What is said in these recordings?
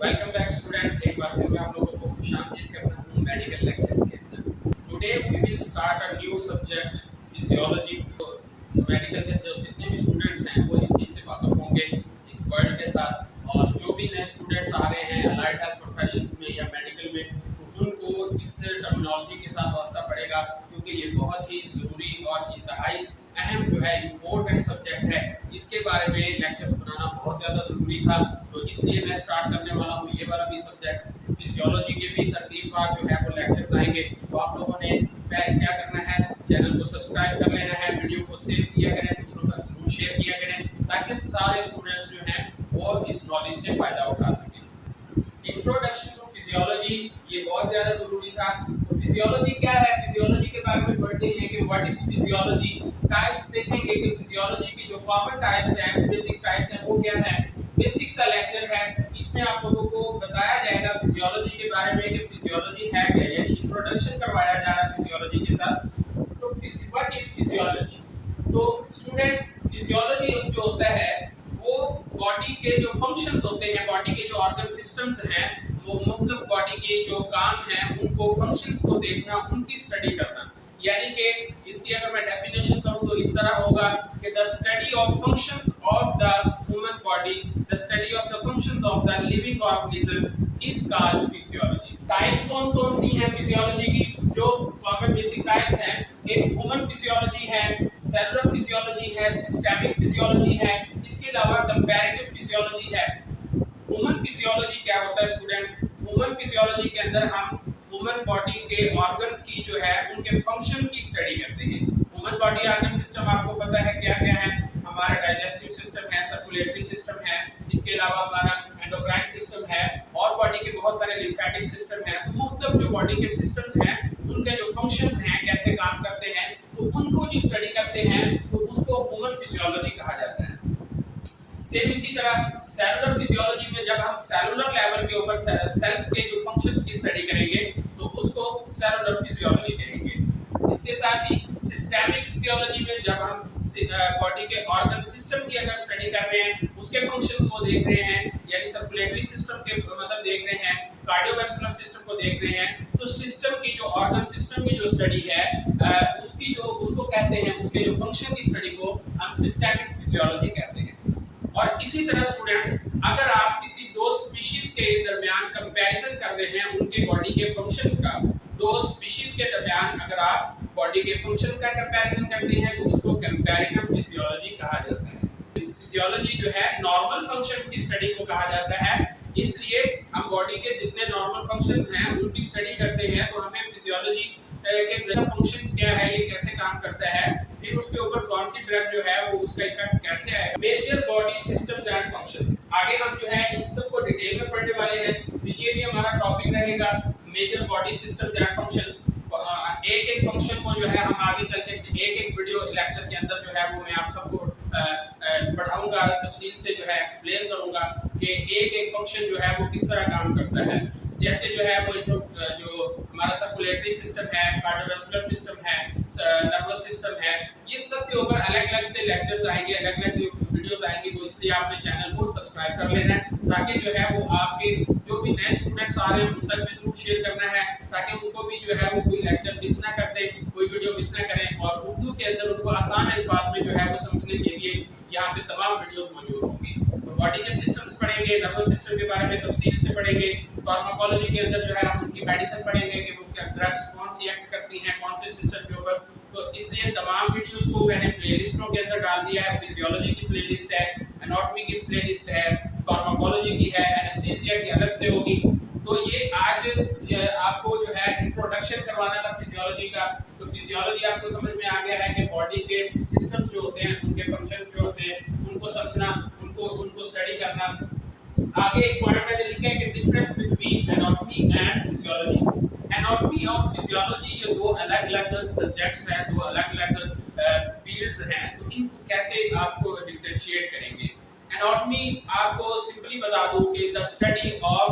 Welcome back students. एक बार फिर मैं आप लोगों को खुशामदीद करता हूँ मेडिकल लेक्चर्स के अंदर। Today we will start a new subject physiology. तो मेडिकल के जो जितने भी स्टूडेंट्स हैं वो इस चीज़ से वाकिफ होंगे इस वर्ड के साथ, और जो भी नए स्टूडेंट्स आ रहे हैं अलाइड हेल्थ प्रोफेशंस में या मेडिकल में, तो उनको इस टर्मिनोलॉजी के साथ वास्ता पड़ेगा, क्योंकि ये बहुत ही ज़रूरी और इंतहाई अहम जो है इम्पोर्टेंट सब्जेक्ट है। इसके बारे में लेक्चर्स बनाना बहुत ज़्यादा ज़रूरी था, तो इसलिए मैं स्टार्ट करने वाला हूँ ये वाला भी सब्जेक्ट। फिजियोलॉजी के भी तरतीबवार जो है वो लेक्चर्स आएंगे। तो आप लोगों ने क्या करना है, चैनल को सब्सक्राइब कर लेना है, वीडियो को सेव किया करें, दूसरों तक जरूर शेयर किया करें, ताकि सारे स्टूडेंट्स जो हैं वो इस नॉलेज से फ़ायदा उठा सकें। इंट्रोडक्शन टू फिजियोलॉजी ये बहुत ज़्यादा ज़रूरी था। तो फिजियोलॉजी क्या है, फिजियोलॉजी के बारे में पढ़ते हैं कि व्हाट इज फिजियोलॉजी। टाइप्स देखेंगे कि फिजियोलॉजी की जो कॉमन टाइप्स हैं, बेसिक टाइप्स हैं, वो क्या है। बेसिक सा लेक्चर है, इसमें आप लोगों को बताया जाएगा फिजियोलॉजी के बारे में कि फिजियोलॉजी है क्या, यानी इंट्रोडक्शन करवाया जा रहा है फिजियोलॉजी के साथ। तो व्हाट इज फिजियोलॉजी। तो स्टूडेंट्स, फिजियोलॉजी जो होता है वो बॉडी के जो फंक्शंस होते हैं, बॉडी के जो ऑर्गन सिस्टम्स हैं, वो मुख्तलिफ बॉडी के जो काम हैं उनको फंक्शंस को देखना, उनकी स्टडी करना। यानी कि इसकी अगर मैं डेफिनेशन करूं तो इस तरह होगा कि the study of functions of the human body, the study of the functions of the living organisms is called physiology. Types कौन कौन सी हैं फिजियोलॉजी की, जो कॉमन बेसिक टाइप्स हैं। एक ह्यूमन फिजियोलॉजी है, सेलुलर फिजियोलॉजी है, सिस्टेमिक फिजियोलॉजी है, इसके अलावा कंपैरेटिव फिजियोलॉजी है। ह्यूमन फिजियोलॉजी क्या होता है स्टूडेंट्स, ह्यूमन फिजियोलॉजी के अंदर हम ह्यूमन बॉडी के ऑर्गन्स की जो है उनके फंक्शन की स्टडी करते हैं। ह्यूमन बॉडी ऑर्गन सिस्टम आपको पता है क्या क्या है, हमारा डाइजेस्टिव सिस्टम है, सर्कुलेटरी सिस्टम है, इसके अलावा हमारा एंडोक्राइन सिस्टम है, और बॉडी के बहुत सारे लिम्फेटिक सिस्टम है। तो मुख्तलिफ जो बॉडी के सिस्टम्स हैं उनके जो फंक्शंस हैं, कैसे काम करते हैं, तो उनको जो स्टडी करते हैं तो उसको ह्यूमन फिजियोलॉजी कहा जाता है। सेम इसी तरह सेलुलर फिजियोलॉजी में जब हम सेलुलर लेवल के ऊपर सेल्स के जो फंक्शंस की स्टडी करेंगे तो उसको सेलुलर फिजियोलॉजी कहेंगे। इसके साथ ही सिस्टेमिक फिजियोलॉजी में जब हम बॉडी के ऑर्गन सिस्टम की अगर स्टडी कर रहे हैं, उसके फंक्शंस को देख रहे हैं, यानी सर्कुलेटरी सिस्टम के मतलब देख रहे हैं, कार्डियोवैस्कुलर सिस्टम को देख रहे हैं, तो सिस्टम की जो ऑर्गन सिस्टम की जो स्टडी है उसकी जो उसको कहते हैं, उसके जो फंक्शन की स्टडी को हम सिस्टेमिक फिजियोलॉजी कहते हैं। और इसी तरह स्टूडेंट्स, अगर आप किसी दो स्पीशीज के दरमियान कंपैरिजन कर रहे हैं उनके बॉडी के फंक्शंस का, दो स्पीशीज के दरमियान अगर आप बॉडी के फंक्शन का कंपैरिजन करते हैं तो उसको कंपैरेटिव फिजियोलॉजी कहा जाता है। फिजियोलॉजी जो है नॉर्मल फंक्शंस की स्टडी को कहा जाता है, इसलिए हम बॉडी के जितने नॉर्मल फंक्शंस हैं उनकी स्टडी करते हैं तो हमें फिजियोलॉजी के फंक्शंस क्या है, ये कैसे काम करता है, फिर उसके ऊपर कौन सी ड्रग जो है वो उसका इफेक्ट कैसे आएगा। Major body systems and functions, आगे हम जो है इन सब को डिटेल में पढ़ने वाले हैं, तो ये भी हमारा टॉपिक रहेगा, major body systems and functions. एक एक फंक्शन को जो है हम आगे चल के एक एक वीडियो लेक्चर के अंदर जो है वो मैं आप सबको पढ़ाऊंगा, तफसील से जो है एक्सप्लेन करूंगा कि एक एक फंक्शन जो है वो किस तरह काम करता है। जैसे जो है वो जो हमारा सर्कुलेटरी सिस्टम है, कार्डियोवैस्कुलर सिस्टम है, नर्वस सिस्टम है, ये सब के ऊपर अलग अलग से लेक्चर्स आएंगे, अलग अलग वीडियोस आएंगी। तो इसलिए आपने चैनल को सब्सक्राइब कर लेना है, ताकि जो है वो आपके जो भी नए स्टूडेंट्स आ रहे हैं उन तक भी जरूर शेयर करना है, ताकि उनको भी जो है वो कोई लेक्चर मिस ना कर दे, कोई वीडियो मिस ना करें, और उर्दू के अंदर उनको आसान अल्फाज में जो है वो समझने के लिए यहाँ पे तमाम वीडियोस मौजूद होंगी। तो बॉडी के सिस्टम्स पढ़ेंगे, नर्वस सिस्टम के बारे में तफसील से पढ़ेंगे, फार्माकोलॉजी के अंदर जो है हम उनकी मेडिसिन पढ़ेंगे कि वो क्या ड्रग्स कौन सी एक्ट करती हैं कौन से सिस्टम के ऊपर। तो इसलिए तमाम वीडियोस को मैंने प्लेलिस्टों के अंदर डाल दिया है। फिजियोलॉजी की प्लेलिस्ट है, एनाटॉमी की प्लेलिस्ट है, फार्माकोलॉजी की है, एनेस्थीसिया की अलग से होगी। तो ये आज आपको जो है इंट्रोडक्शन करवाना था फिजियोलॉजी का। तो फिजियोलॉजी आपको समझ में आ गया है कि बॉडी के सिस्टम्स जो होते हैं, उनके फंक्शन जो होते हैं, उनको समझना, उनको स्टडी करना। आगे एक पॉइंट मैंने लिखा है कि difference between anatomy and physiology. Anatomy और फिजियोलॉजी ये दो अलग अलग सब्जेक्ट्स हैं, दो अलग अलग फील्ड्स हैं, तो इनको कैसे आपको डिफरेंशिएट करेंगे। एनाटॉमी आपको सिंपली बता दूं कि the study of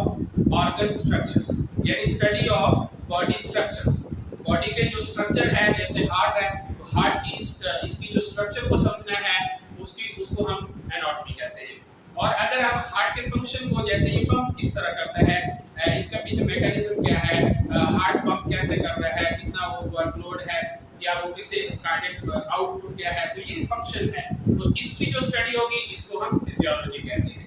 organ structures, यानी study of body structures. Body के जो स्ट्रक्चर है, जैसे हार्ट है तो हार्ट की इसकी जो स्ट्रक्चर को समझना है, उसको हम एनाटॉमी कहते हैं। और अगर हम हार्ट के फंक्शन को, जैसे ये पंप किस तरह करता है, इसका पीछे मैकेनिज्म क्या है, हार्ट पंप कैसे कर रहा है, कितना वो वर्कलोड है, या वो किसी कार्डियक आउटपुट क्या है, तो ये फंक्शन है। तो इसकी जो स्टडी होगी इसको हम फिजियोलॉजी कहते हैं।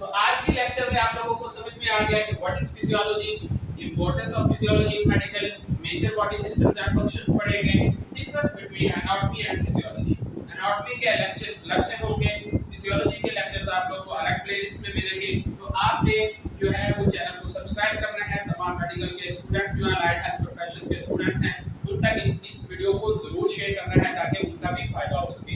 तो आज के लेक्चर में आप लोगों को समझ में आ गया कि what is physiology, importance of physiology in medical, major body systems and functions पढ़े गए, difference between anatomy and physiology. Anatomy के लेक्चर्स अलग से होंगे, फिजियोलॉजी के लेक्चर्स आप लोगों को अलग प्लेलिस्ट में मिलेंगे। तो आपने जो है वो चैनल को सब्सक्राइब करना है। तमाम मेडिकल के स्टूडेंट्स जो हैं, लाइट हेल्थ प्रोफेशंस के स्टूडेंट्स हैं, उन तक इस वीडियो को जरूर शेयर करना है ताकि उनका भी फायदा हो सके।